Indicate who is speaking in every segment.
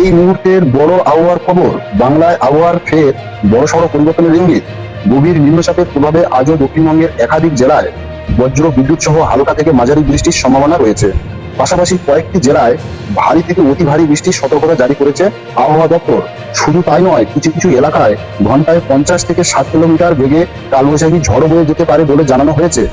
Speaker 1: এই মুহূর্তের বড় আবহাওয়ার খবর। বাংলায় আবহাওয়ার ফের বড়সড় পরিবর্তনের ইঙ্গিত। গভীর নিম্নচাপের প্রভাবে আজও দক্ষিণবঙ্গের একাধিক জেলায় বজ্র বিদ্যুৎ সহ হালকা থেকে মাঝারি বৃষ্টির সম্ভাবনা রয়েছে। পাশাপাশি কয়েকটি জেলায় ভারী থেকে অতি ভারী বৃষ্টির সতর্কতা জারি করেছে আবহাওয়া দপ্তর। শুধু তাই নয়, কিছু কিছু এলাকায় ঘন্টায় 50 থেকে 60 কিলোমিটার বেগে কালবৈশাখী ঝড় বয়ে যেতে পারে বলে জানানো হয়েছে।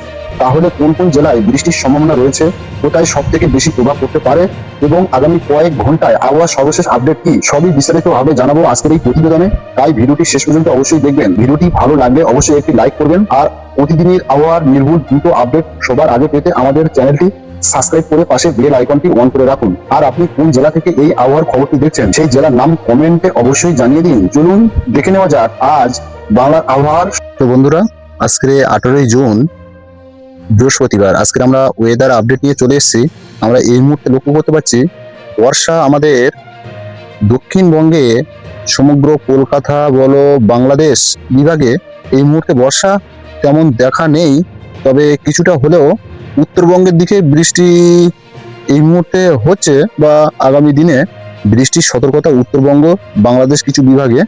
Speaker 1: তাহলে কোন কোন জেলায় বৃষ্টির সম্ভাবনা রয়েছে, কোথায় সব থেকে বেশি প্রভাব পড়তে পারে এবং আগামী কয়েক ঘন্টায় আবহাওয়ার সর্বশেষ আপডেট কি, সবই বিস্তারিতভাবে জানাবো আজকের এই প্রতিবেদনে। তাই ভিডিওটি শেষ পর্যন্ত অবশ্যই দেখবেন। ভিডিওটি ভালো লাগলে অবশ্যই একটি লাইক করবেন। আর প্রতিদিনের আবহাওয়ার নির্ভুল দ্রুত আপডেট সবার আগে পেতে আমাদের চ্যানেলটি সাবস্ক্রাইব করে পাশে বেল আইকনটি অন করে রাখুন। আর আপনি কোন জেলা থেকে এই আবহাওয়ার খবরটি দেখছেন সেই জেলার নাম কমেন্টে অবশ্যই জানিয়ে দিন। চলুন দেখে নেওয়া যাক আজ বাংলার আবহাওয়ার।
Speaker 2: তো বন্ধুরা, আজকে 18 জুন বৃহস্পতিবার। আজকে আমরা ওয়েদার আপডেট নিয়ে চলে এসেছি। আমরা এই মুহূর্তে লক্ষ্য করতে পারছি বর্ষা আমাদের দক্ষিণবঙ্গে সমগ্র কলকাতা বলো বাংলাদেশ বিভাগে এই মুহূর্তে বর্ষা তেমন দেখা নেই। তবে কিছুটা হলেও উত্তরবঙ্গের দিকে বৃষ্টি এই মুহূর্তে হচ্ছে বা আগামী দিনে বৃষ্টির সতর্কতা উত্তরবঙ্গ বাংলাদেশ কিছু বিভাগে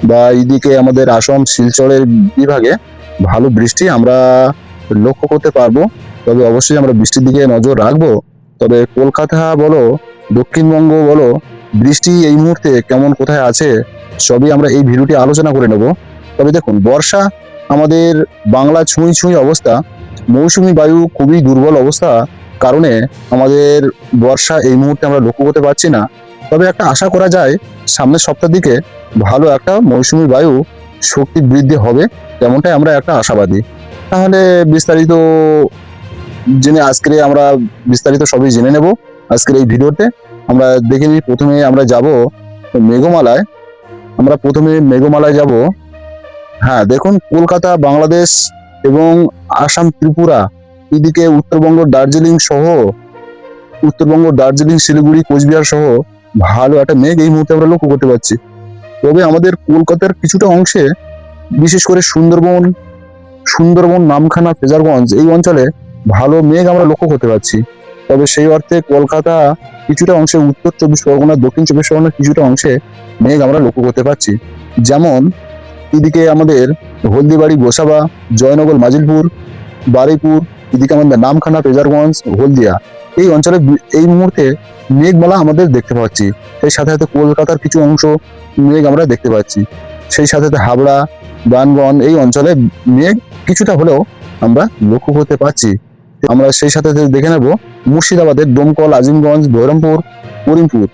Speaker 2: বা এইদিকে আমাদের আসাম শিলচরের বিভাগে ভালো বৃষ্টি আমরা লক্ষ্য করতে পারবো। তবে অবশ্যই আমরা বৃষ্টির দিকে নজর রাখবো। তবে কলকাতা বলো দক্ষিণবঙ্গ বলো বৃষ্টি এই মুহূর্তে কেমন কোথায় আছে সবই আমরা এই ভিডিওটি আলোচনা করে নেব। তবে দেখুন, বর্ষা আমাদের বাংলা ছুঁই ছুঁই অবস্থা, মৌসুমী বায়ু খুবই দুর্বল অবস্থা কারণে আমাদের বর্ষা এই মুহূর্তে আমরা লক্ষ্য করতে পারছি না। তবে একটা আশা করা যায় সামনের সপ্তাহ দিকে ভালো একটা মৌসুমী বায়ু শক্তি বৃদ্ধি হবে, তেমনটাই আমরা একটা আশাবাদী। তাহলে বিস্তারিত জেনে আজকে আমরা বিস্তারিত সবই জেনে নেব আজকের এই ভিডিওতে। আমরা দেখে নিই, প্রথমে আমরা যাব মেঘমালায়। আমরা প্রথমে মেঘমালায় যাব। হ্যাঁ দেখুন, কলকাতা বাংলাদেশ এবং আসাম ত্রিপুরা এদিকে উত্তরবঙ্গ দার্জিলিং শিলিগুড়ি কোচবিহার সহ ভালো একটা মেঘ এই মুহূর্তে আমরা লক্ষ্য করতে পারছি। তবে আমাদের কলকাতার কিছুটা অংশে বিশেষ করে সুন্দরবন নামখানা ফ্রেজারগঞ্জ এই অঞ্চলে ভালো মেঘ আমরা লক্ষ্য করতে পারছি। তবে সেই অর্থে কলকাতা কিছুটা অংশে, উত্তর 24 পরগনা, দক্ষিণ 24 পরগনার কিছুটা অংশে মেঘ আমরা লক্ষ্য করতে পারছি। যেমন এদিকে আমাদের হলদিবাড়ি, গোসাবা, জয়নগর, মাজিলপুর, বারুইপুর, এদিকে আমাদের নামখানা, ফ্রেজারগঞ্জ, হলদিয়া এই অঞ্চলে এই মুহূর্তে মেঘমালা আমাদের দেখতে পাচ্ছি। সেই সাথে সাথে কলকাতার কিছু অংশ মেঘ আমরা দেখতে পাচ্ছি। সেই সাথে সাথে হাবড়া, বানগন এই অঞ্চলে মেঘ কিছুটা হলেও আমরা লক্ষ্য করতে পারছি। আমরা সেই সাথে দেখে নেব মুর্শিদাবাদের দমকল, আজিমগঞ্জ, বহরমপুর, করিমপুর,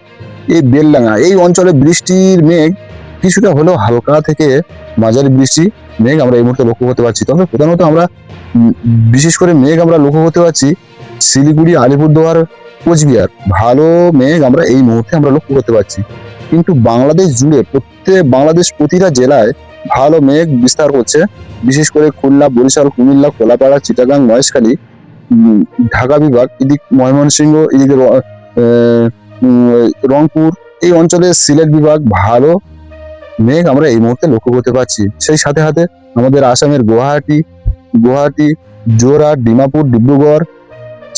Speaker 2: এই বেলডাঙ্গা এই অঞ্চলে বৃষ্টির মেঘ কিছুটা হলেও হালকা থেকে মাঝারি বৃষ্টি মেঘ আমরা এই মুহূর্তে লক্ষ্য করতে পারছি। তবে প্রধানত আমরা বিশেষ করে মেঘ আমরা লক্ষ্য করতে পারছি শিলিগুড়ি, আলিপুরদুয়ার, কোচবিহার ভালো মেঘ আমরা এই মুহূর্তে আমরা লক্ষ্য করতে পারছি। কিন্তু বাংলাদেশ জুড়ে বাংলাদেশ প্রতিটা জেলায় ভালো মেঘ বিস্তার করছে। বিশেষ করে খুলনা, বরিশাল, কুমিল্লা, কোলাপাড়া, চিটাগাং, মহেশখালী, ঢাকা বিভাগ, এদিক ময়মনসিংহ, এদিকে রংপুর এই অঞ্চলে সিলেট বিভাগ ভালো মেঘ আমরা এই মুহূর্তে লক্ষ্য করতে পারছি। সেই সাথে সাথে আমাদের আসামের গুয়াহাটি, জোরহাট, ডিমাপুর, ডিব্রুগড়,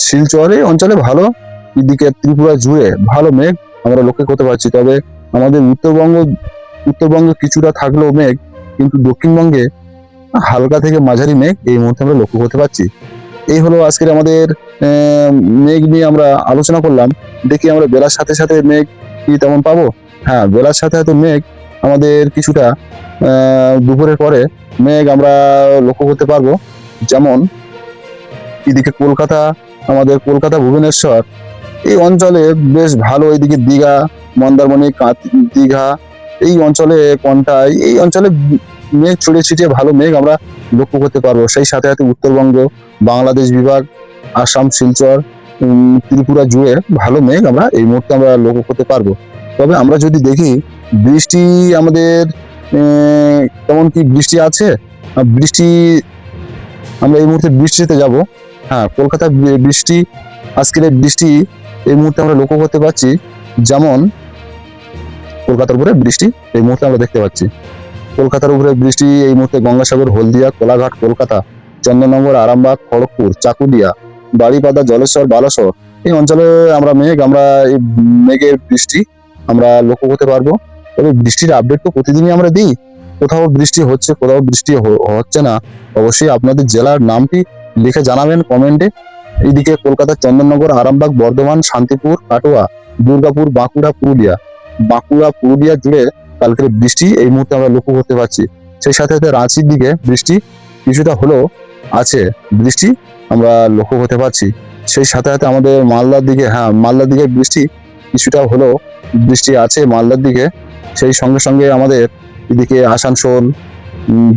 Speaker 2: শিলচর এই অঞ্চলে ভালো, এদিকে ত্রিপুরা জুড়ে ভালো মেঘ আমরা লক্ষ্য করতে পারছি। তবে আমাদের উত্তরবঙ্গে কিছুটা থাকলেও মেঘ, কিন্তু দক্ষিণবঙ্গে হালকা থেকে মাঝারি মেঘ এই মুহূর্তে আমরা লক্ষ্য করতে পারছি। এই হলো আজকের আমাদের মেঘ নিয়ে আমরা আলোচনা করলাম। দেখি আমরা বেলার সাথে সাথে মেঘ কি তেমন পাবো। হ্যাঁ, বেলার সাথে সাথে মেঘ আমাদের কিছুটা দুপুরের পরে মেঘ আমরা লক্ষ্য করতে পারবো। যেমন এদিকে আমাদের কলকাতা, ভুবনেশ্বর এই অঞ্চলে বেশ ভালো, এইদিকে দীঘা, মন্দারমণি, দীঘা এই অঞ্চলে, কন্টাই এই অঞ্চলে মেঘ ছড়িয়ে ছিটিয়ে ভালো মেঘ আমরা লক্ষ্য করতে পারবো। সেই সাথে সাথে উত্তরবঙ্গ, বাংলাদেশ বিভাগ, আসাম, শিলচর, ত্রিপুরা জুড়ে ভালো মেঘ আমরা এই মুহূর্তে আমরা লক্ষ্য করতে পারবো। তবে আমরা যদি দেখি বৃষ্টি আমাদের কেমন কি বৃষ্টি আছে, আমরা এই মুহূর্তে বৃষ্টিতে যাব। হ্যাঁ, কলকাতার বৃষ্টি, আজকের বৃষ্টি এই মুহূর্তে আমরা লক্ষ্য করতে পারছি। যেমন কলকাতার উপরে বৃষ্টি এই মুহূর্তে আমরা দেখতে পাচ্ছি। কলকাতার উপরে বৃষ্টি এই মুহূর্তে গঙ্গাসাগর, হলদিয়া, কোলাঘাট, কলকাতা, চন্দননগর, আরামবাগ, খড়গপুর, চাকুলিয়া, বাড়িপাদা, জলেশ্বর, বালাসর এই অঞ্চলে আমরা এই মেঘের বৃষ্টি আমরা লক্ষ্য করতে পারবো। তবে বৃষ্টির আপডেট তো প্রতিদিনই আমরা দিই, কোথাও বৃষ্টি হচ্ছে কোথাও বৃষ্টি হচ্ছে না। অবশ্যই আপনাদের জেলার নামটি লিখে জানাবেন কমেন্টে। এইদিকে কলকাতার চন্দননগর, আরামবাগ, বর্ধমান, শান্তিপুর, কাটোয়া, দুর্গাপুর, বাঁকুড়া পুরুলিয়া জুড়ে কালকের বৃষ্টি এই মুহূর্তে আমরা লক্ষ্য করতে পারছি। সেই সাথে সাথে রাঁচির দিকে বৃষ্টি কিছুটা হলেও আছে, বৃষ্টি আমরা লক্ষ্য করতে পারছি। সেই সাথে সাথে আমাদের মালদার দিকে বৃষ্টি কিছুটা হলেও বৃষ্টি আছে মালদার দিকে। সেই সঙ্গে সঙ্গে আমাদের এদিকে আসানসোল,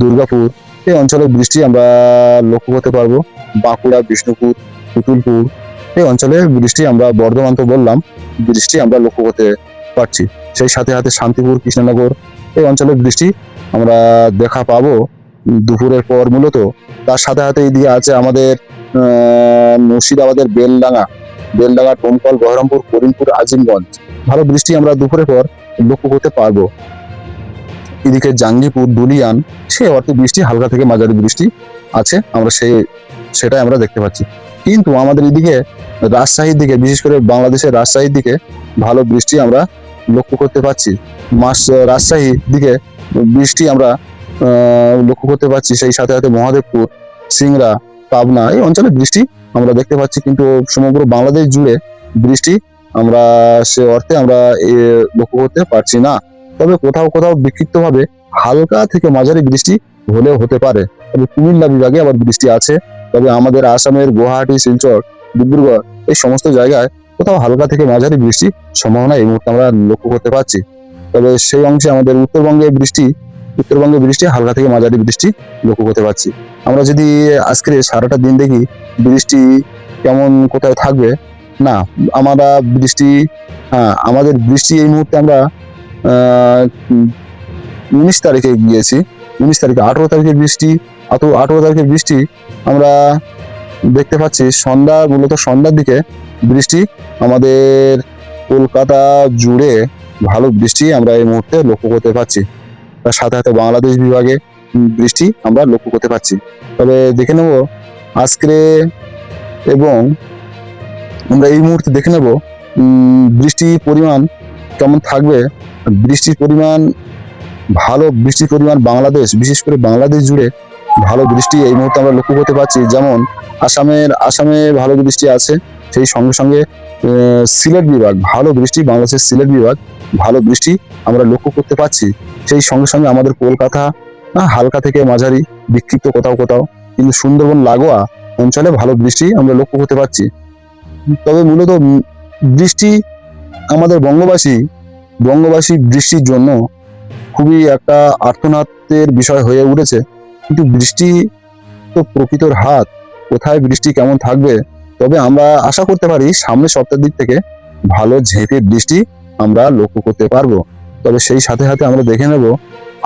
Speaker 2: দুর্গাপুর এই অঞ্চলে বৃষ্টি আমরা লক্ষ্য করতে পারবো। বাঁকুড়া, বিষ্ণুপুর, পুতুলপুর এই অঞ্চলে বৃষ্টি আমরা, বর্ধমান তো বললাম, বৃষ্টি আমরা লক্ষ্য করতে পারছি। সেই সাথে সাথে শান্তিপুর, কৃষ্ণনগর এই অঞ্চলে বৃষ্টি আমরা দেখা পাবো দুপুরের পর মূলত। তার সাথে সাথে এদিকে আছে আমাদের মুর্শিদাবাদের বেলডাঙ্গা, টোমকল, বহরমপুর, করিমপুর, আজিমগঞ্জ ভালো বৃষ্টি আমরা দুপুরের পর লক্ষ্য করতে পারবো। এদিকে জাঙ্গিপুর, দুলিয়ান সে অর্থে বৃষ্টি, হালকা থেকে মাঝারি বৃষ্টি আছে, আমরা সেটাই আমরা দেখতে পাচ্ছি। কিন্তু আমাদের এদিকে রাজশাহীর দিকে, বিশেষ করে বাংলাদেশের রাজশাহীর দিকে ভালো বৃষ্টি আমরা লক্ষ্য করতে পারছি। রাজশাহীর দিকে বৃষ্টি আমরা লক্ষ্য করতে পারছি। সেই সাথে সাথে মহাদেবপুর, সিংড়া, পাবনা এই অঞ্চলে বৃষ্টি আমরা দেখতে পাচ্ছি। কিন্তু সমগ্র বাংলাদেশ জুড়ে বৃষ্টি আমরা সে অর্থে আমরা লক্ষ্য করতে পারছি না। তবে কোথাও কোথাও বিক্ষিপ্তভাবে হালকা থেকে মাঝারি বৃষ্টি হলেও হতে পারে। তবে কুমিল্লা বিভাগে আবার বৃষ্টি আছে। তবে আমাদের আসামের গুয়াহাটি, শিলচর, ডিব্রুগড় এই সমস্ত জায়গায় কোথাও হালকা থেকে মাঝারি বৃষ্টির সম্ভাবনা এই মুহূর্তে আমরা লক্ষ্য করতে পারছি। তবে সেই অংশে আমাদের উত্তরবঙ্গে বৃষ্টি হালকা থেকে মাঝারি বৃষ্টি লক্ষ্য করতে পারছি। আমরা যদি আজকে সারাটা দিন দেখি বৃষ্টি কেমন কোথায় থাকবে না, আমাদের বৃষ্টি এই মুহূর্তে আমরা 19 তারিখে গিয়েছি। 19 তারিখে 18 তারিখের বৃষ্টি, 18 তারিখের বৃষ্টি আমরা দেখতে পাচ্ছি মূলত সন্ধ্যার দিকে বৃষ্টি আমাদের কলকাতা জুড়ে ভালো বৃষ্টি আমরা এই মুহূর্তে লক্ষ্য করতে পারছি। তার সাথে সাথে বাংলাদেশ বিভাগে বৃষ্টি আমরা লক্ষ্য করতে পারছি। তবে দেখে নেব আজকে, এবং আমরা এই মুহূর্তে দেখে নেব বৃষ্টির পরিমাণ কেমন থাকবে। বৃষ্টির পরিমাণ বাংলাদেশ, বিশেষ করে বাংলাদেশ জুড়ে ভালো বৃষ্টি এই মুহূর্তে আমরা লক্ষ্য করতে পারছি। যেমন আসামে ভালো বৃষ্টি আছে। সেই সঙ্গে সঙ্গে সিলেট বিভাগ ভালো বৃষ্টি, বাংলাদেশের সিলেট বিভাগ ভালো বৃষ্টি আমরা লক্ষ্য করতে পারছি। সেই সঙ্গে সঙ্গে আমাদের কলকাতা হালকা থেকে মাঝারি বিক্ষিপ্ত কোথাও কোথাও, কিন্তু সুন্দরবন লাগোয়া অঞ্চলে ভালো বৃষ্টি আমরা লক্ষ্য করতে পারছি। তবে মূলত বৃষ্টি আমাদের বঙ্গবাসী বৃষ্টির জন্য খুবই একটা আর্তনাদের বিষয় হয়ে উঠেছে। কিন্তু বৃষ্টি তো প্রকৃতির হাত, কোথায় বৃষ্টি কেমন থাকবে। তবে আমরা আশা করতে পারি সামনের সপ্তাহের দিক থেকে ভালো ঝেঁপে বৃষ্টি আমরা লক্ষ্য করতে পারবো। তবে সেই সাথে সাথে আমরা দেখে নেব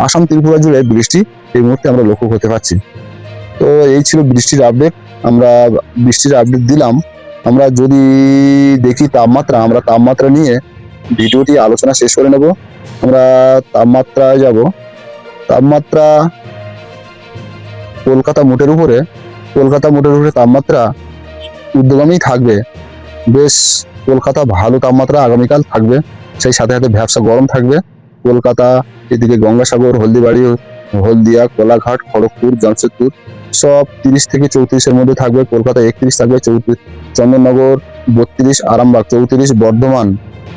Speaker 2: আসাম, ত্রিপুরা জুড়ে বৃষ্টি এই মুহূর্তে আমরা লক্ষ্য করতে পারছি। তো এই ছিল বৃষ্টির আপডেট, আমরা বৃষ্টির আপডেট দিলাম। আমরা যদি দেখি তাপমাত্রা নিয়ে ভিডিওটি আলোচনা শেষ করে নেব। আমরা তাপমাত্রায় যাব। তাপমাত্রা কলকাতা মোটের উপরে তাপমাত্রা ঊর্ধ্বগামী থাকবে। বেশ কলকাতা ভালো তাপমাত্রা আগামীকাল থাকবে। সেই সাথে সাথে ভ্যাপসা গরম থাকবে কলকাতা, এদিকে গঙ্গাসাগর, হলদিবাড়ি, হলদিয়া, কোলাঘাট, খড়গপুর, জামশেদপুর সব 30 থেকে 34-এর মধ্যে থাকবে। কলকাতা 31 থাকবে, 34 চন্দননগর 32, আরামবাগ 34, বর্ধমান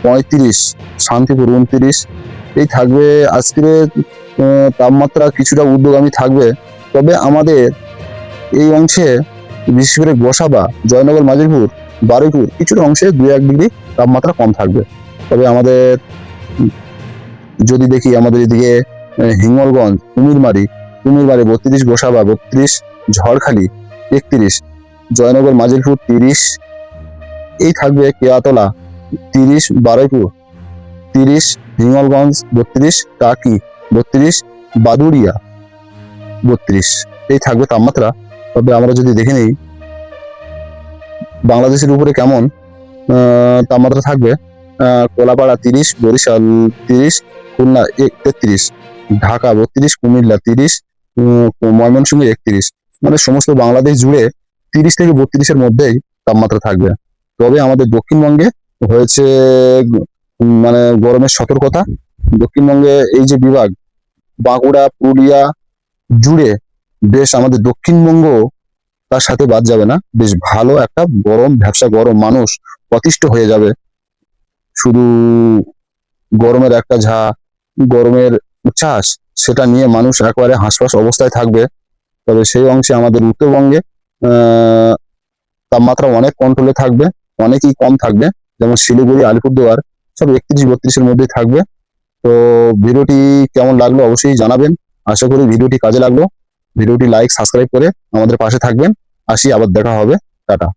Speaker 2: 35, শান্তিপুর 29 এই থাকবে। আজকের তাপমাত্রা কিছুটা ঊর্ধ্বগামী থাকবে। তবে আমাদের এই অংশে বিশেষ করে গোসাবা, জয়নগর, মাজিরপুর, বারুইপুর কিছুটা অংশে 2-1 ডিগ্রি তাপমাত্রা কম থাকবে। তবে আমাদের যদি দেখি আমাদের এদিকে হিঙ্গলগঞ্জ, কুমিরমারি 32, গোসাবা 32, ঝড়খালি 31, জয়নগর, মাজিরপুর 30 এই থাকবে। কেয়াতলা 30, বারুইপুর 30, হিঙ্গলগঞ্জ 32, টাকি 32, বাদুড়িয়া 32 এই থাকবে তাপমাত্রা। তবে আমরা যদি দেখে নিই বাংলাদেশের উপরে কেমন তাপমাত্রা থাকবে, কোলাপাড়া 30, বরিশাল 30, খুলনা 33, ঢাকা 32, কুমিল্লা 30, ময়মনসিংহ 31, মানে সমস্ত বাংলাদেশ জুড়ে 30 থেকে 32-এর মধ্যেই তাপমাত্রা থাকবে। তবে আমাদের দক্ষিণবঙ্গে হয়েছে মানে গরমের সতর্কতা। দক্ষিণবঙ্গে এই যে বিভাগ বাঁকুড়া পুরুলিয়া জুড়ে বেশ আমাদের দক্ষিণবঙ্গ তার সাথে বাদ যাবে না, বেশ ভালো একটা গরম ভ্যাবসা গরম, মানুষ অতিষ্ঠ হয়ে যাবে। শুধু গরমের একটা গরমের উচ্ছ্বাস, সেটা নিয়ে মানুষ একেবারে হাঁসফাঁস অবস্থায় থাকবে। তবে সেই অংশে আমাদের উত্তরবঙ্গে আহ তাপমাত্রা অনেক কন্ট্রোলে থাকবে, অনেকই কম থাকবে। যেমন শিলিগুড়ি আলিপুরদুয়ার সব 31-32-এর মধ্যে থাকবে। তো ভিডিওটি কেমন লাগলো অবশ্যই জানাবেন। আশা করি ভিডিওটি কাজে লাগলো। ভিডিওটি লাইক সাবস্ক্রাইব করে আমাদের পাশে থাকবেন। আসি, আবার দেখা হবে। টাটা।